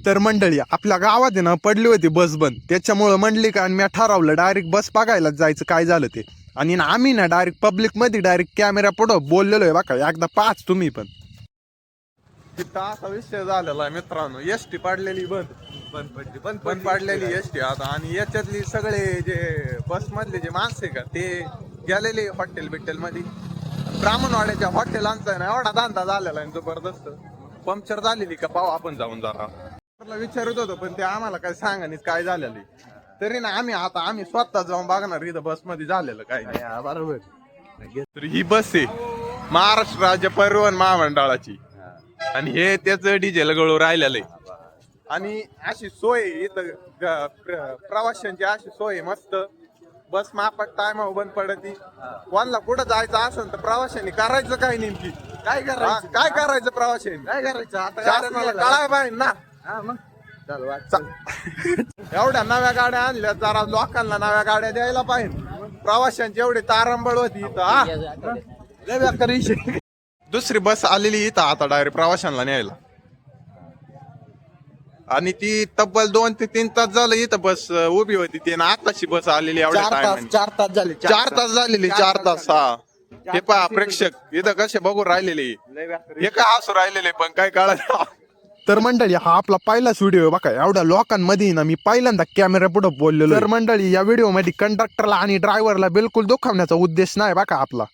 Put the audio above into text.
तर मंडळी आपल्या गावात आहे ना पडली होती बस बंद, त्याच्यामुळं मंडली का आणि मी ठरवलं डायरेक्ट बस बघायला जायचं काय झालं ते. आणि ना आम्ही ना डायरेक्ट पब्लिक मध्ये डायरेक्ट कॅमेरा पुढं बोललेलो आहे बघा, एकदा पाच तुम्ही पण. तिथं असा विषय झालेला आहे मित्रांनो, एसटी पाडलेली बंद पाडलेली एसटी आता. आणि याच्यातली सगळे जे बस मधले जे माणसं आहे का ते गेलेले हॉटेल बिटेल मध्ये. ब्राह्मणवाड्याच्या हॉटेलांचा आहे ना एवढा धंदा झालेला आहे जबरदस्त. पंक्चर झालेली का पाहू आपण जाऊन जरा विचारत होतो, पण ते आम्हाला काय सांगा नाही काय झालेलं. तरी ना आम्ही स्वतः जाऊन बघणार इथं बस मध्ये झालेलं काय बरोबर. तर ही बस आहे महाराष्ट्र राज्य परिवहन महामंडळाची आणि हे त्याच डिझेल गळू राहिलेलं आहे. आणि अशी सोय इथं प्रवाशांची अशी सोय मस्त. बस मापात टाइम बंद पडती. कोणाला कुठं जायचं असेल तर प्रवाशांनी करायचं काय नेमकी काय करायचं प्रवाशांनी काय करायचं आता शासनाला कळायला पाहिजे ना. एवढ्या नव्या गाड्या आणल्या, जरा लोकांना नव्या गाड्या द्यायला पाहिजे. प्रवाशांची एवढी तारंबळ होती इथं. दुसरी बस आलेली इथं आता डायरेक्ट प्रवाशांना न्यायला. आणि ती तब्बल 2 ते 3 तास झालं इथं बस उभी होती. ती ना आताची बस आलेली एवढ्या टाइम 4 तास झालेली 4 तास. हा हे पहा प्रेक्षक इथं कसे बघू राहिलेले, हे काय हसू राहिलेले पण काय कळलं. तर मंडळी हा आपला पहिलाच व्हिडिओ बघा, एवढ्या लोकांमध्ये ना मी पहिल्यांदा कॅमेरा पुढे बोललेलो. तर मंडळी या व्हिडिओ मध्ये कंडक्टरला आणि ड्रायव्हरला बिलकुल दुखावण्याचा उद्देश नाही बघा आपला.